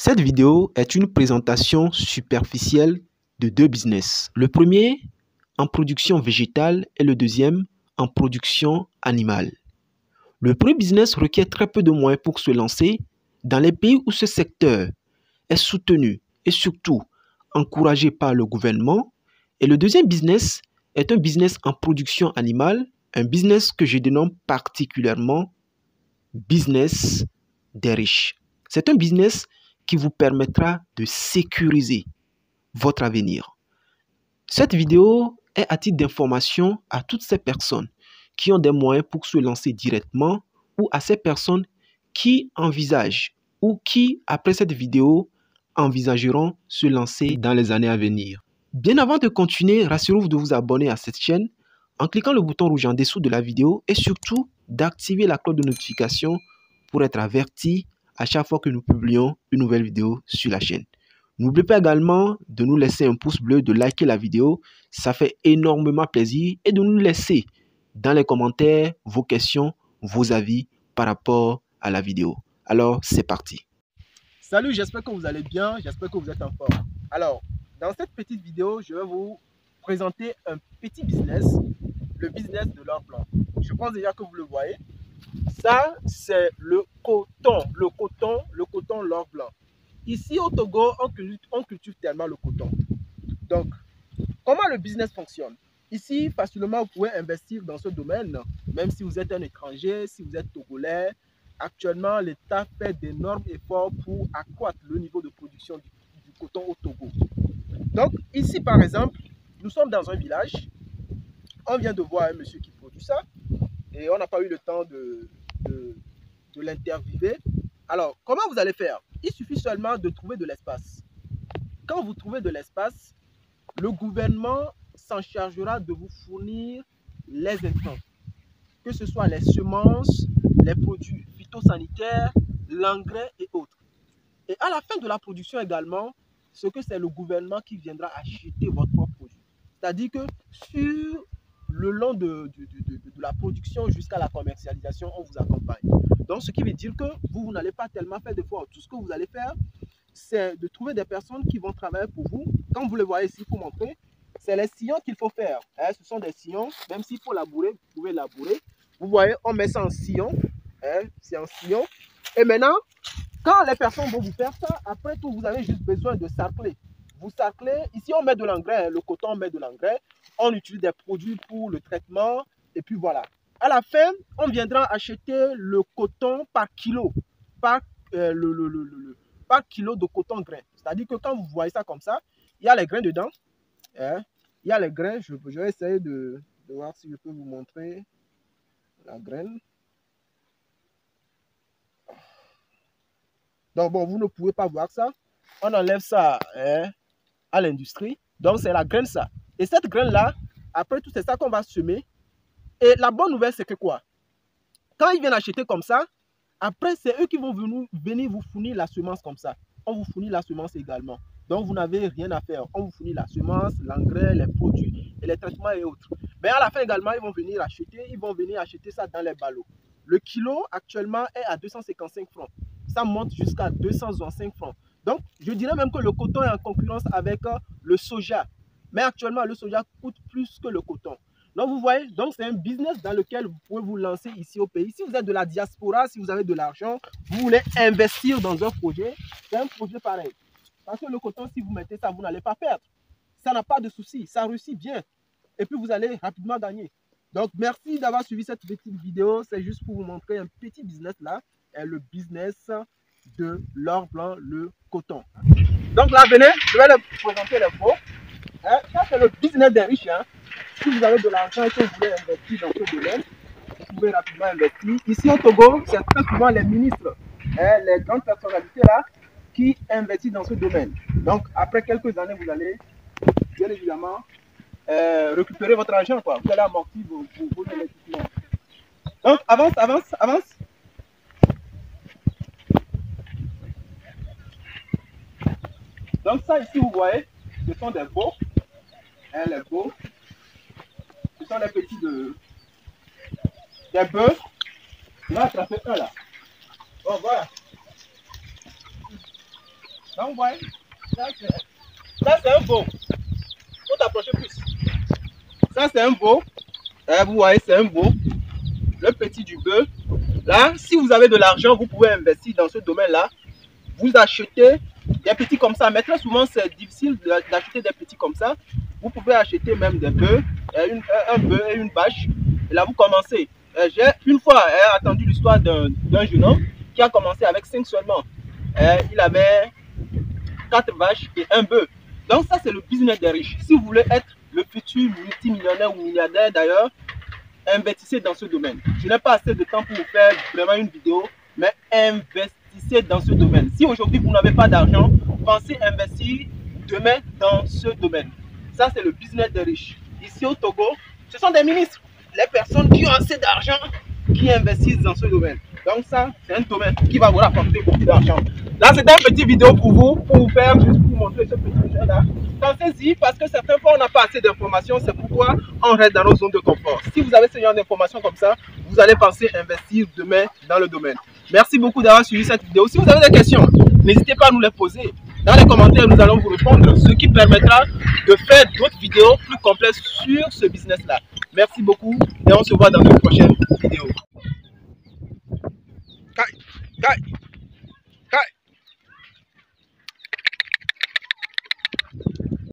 Cette vidéo est une présentation superficielle de deux business. Le premier en production végétale et le deuxième en production animale. Le premier business requiert très peu de moyens pour se lancer dans les pays où ce secteur est soutenu et surtout encouragé par le gouvernement. Et le deuxième business est un business en production animale, un business que je dénomme particulièrement business des riches. C'est un business qui vous permettra de sécuriser votre avenir. Cette vidéo est à titre d'information à toutes ces personnes qui ont des moyens pour se lancer directement ou à ces personnes qui envisagent ou qui, après cette vidéo, envisageront se lancer dans les années à venir. Bien avant de continuer, rassurez-vous de vous abonner à cette chaîne en cliquant le bouton rouge en dessous de la vidéo et surtout d'activer la cloche de notification pour être averti à chaque fois que nous publions une nouvelle vidéo sur la chaîne. N'oubliez pas également de nous laisser un pouce bleu, de liker la vidéo, ça fait énormément plaisir, et de nous laisser dans les commentaires vos questions, vos avis par rapport à la vidéo. Alors, c'est parti. Salut, j'espère que vous allez bien, j'espère que vous êtes en forme. Alors, dans cette petite vidéo, je vais vous présenter un petit business, le business de l'or blanc. Je pense déjà que vous le voyez. Ça, c'est le coton, l'or blanc. Ici au Togo, on cultive tellement le coton. Donc, comment le business fonctionne? Ici, facilement, vous pouvez investir dans ce domaine, même si vous êtes un étranger, si vous êtes togolais. Actuellement, l'État fait d'énormes efforts pour accroître le niveau de production du coton au Togo. Donc, ici, par exemple, nous sommes dans un village. On vient de voir un monsieur qui produit ça et on n'a pas eu le temps de l'interviewer. Alors, comment vous allez faire? Il suffit seulement de trouver de l'espace. Quand vous trouvez de l'espace, le gouvernement s'en chargera de vous fournir les intrants, que ce soit les semences, les produits phytosanitaires, l'engrais et autres. Et à la fin de la production également, ce que c'est le gouvernement qui viendra acheter votre propre produit. C'est-à-dire que sur le long de la production jusqu'à la commercialisation, on vous accompagne. Donc, ce qui veut dire que vous n'allez pas tellement faire d'efforts. Tout ce que vous allez faire, c'est de trouver des personnes qui vont travailler pour vous. Comme vous le voyez ici, pour montrer, c'est les sillons qu'il faut faire. Ce sont des sillons, même s'il faut labourer, vous pouvez labourer. Vous voyez, on met ça en sillon. C'est en sillon. Et maintenant, quand les personnes vont vous faire ça, après tout, vous avez juste besoin de sarcler. Vous sarclez. Ici, on met de l'engrais. Le coton, on met de l'engrais. On utilise des produits pour le traitement. Et puis voilà. À la fin, on viendra acheter le coton par kilo. Par kilo de coton grain. C'est-à-dire que quand vous voyez ça comme ça, il y a les grains dedans. Il y a les grains. Je vais essayer de voir si je peux vous montrer la graine. Donc bon, vous ne pouvez pas voir ça. On enlève ça à l'industrie. Donc c'est la graine ça. Et cette graine-là, après tout, c'est ça qu'on va semer. Et la bonne nouvelle, c'est que quoi? Quand ils viennent acheter comme ça, après, c'est eux qui vont venir vous fournir la semence comme ça. On vous fournit la semence également. Donc, vous n'avez rien à faire. On vous fournit la semence, l'engrais, les produits et les traitements et autres. Mais à la fin également, ils vont venir acheter ça dans les ballots. Le kilo actuellement est à 255 francs. Ça monte jusqu'à 265 francs. Donc, je dirais même que le coton est en concurrence avec le soja. Mais actuellement, le soja coûte plus que le coton. Donc, vous voyez, donc c'est un business dans lequel vous pouvez vous lancer ici au pays. Si vous êtes de la diaspora, si vous avez de l'argent, vous voulez investir dans un projet, c'est un projet pareil. Parce que le coton, si vous mettez ça, vous n'allez pas perdre. Ça n'a pas de souci, ça réussit bien. Et puis, vous allez rapidement gagner. Donc, merci d'avoir suivi cette petite vidéo. C'est juste pour vous montrer un petit business là. Le business de l'or blanc, le coton. Donc là, venez, je vais vous présenter les pots. Ça, c'est le business des riches. Si vous avez de l'argent et que vous voulez investir dans ce domaine, vous pouvez rapidement investir. Ici au Togo, c'est très souvent les ministres, les grandes personnalités là, qui investissent dans ce domaine. Donc, après quelques années, vous allez bien évidemment récupérer votre argent, quoi. Vous allez amortir vos investissements. Donc, avance, avance, avance. Donc, ça ici, vous voyez, ce sont des veaux. Les veaux. Ce sont les petits des bœufs. Là, ça fait un là. Bon, voilà. Donc, vous voyez, ça c'est un veau. Il faut t'approcher plus. Ça, c'est un veau. Vous voyez, c'est un veau. Le petit du bœuf. Là, si vous avez de l'argent, vous pouvez investir dans ce domaine-là. Vous achetez des petits comme ça. Mais très souvent, c'est difficile d'acheter des petits comme ça. Vous pouvez acheter même des bœufs, un bœuf et une vache. Et là, vous commencez. J'ai une fois entendu l'histoire d'un jeune homme qui a commencé avec 5 seulement. Il avait 4 vaches et un bœuf. Donc ça, c'est le business des riches. Si vous voulez être le futur multimillionnaire ou milliardaire d'ailleurs, investissez dans ce domaine. Je n'ai pas assez de temps pour vous faire vraiment une vidéo, mais investissez dans ce domaine. Si aujourd'hui vous n'avez pas d'argent, pensez investir demain dans ce domaine. Ça, c'est le business des riches. Ici au Togo, ce sont des ministres, les personnes qui ont assez d'argent, qui investissent dans ce domaine. Donc ça, c'est un domaine qui va vous rapporter beaucoup d'argent. Là, c'est une petite vidéo pour vous faire, juste pour vous montrer ce petit jeu-là. Pensez-y, parce que certaines fois, on n'a pas assez d'informations. C'est pourquoi on reste dans nos zones de confort. Si vous avez ce genre d'informations comme ça, vous allez penser investir demain dans le domaine. Merci beaucoup d'avoir suivi cette vidéo. Si vous avez des questions, n'hésitez pas à nous les poser. Dans les commentaires, nous allons vous répondre, ce qui permettra de faire d'autres vidéos plus complètes sur ce business-là. Merci beaucoup et on se voit dans une prochaine vidéo.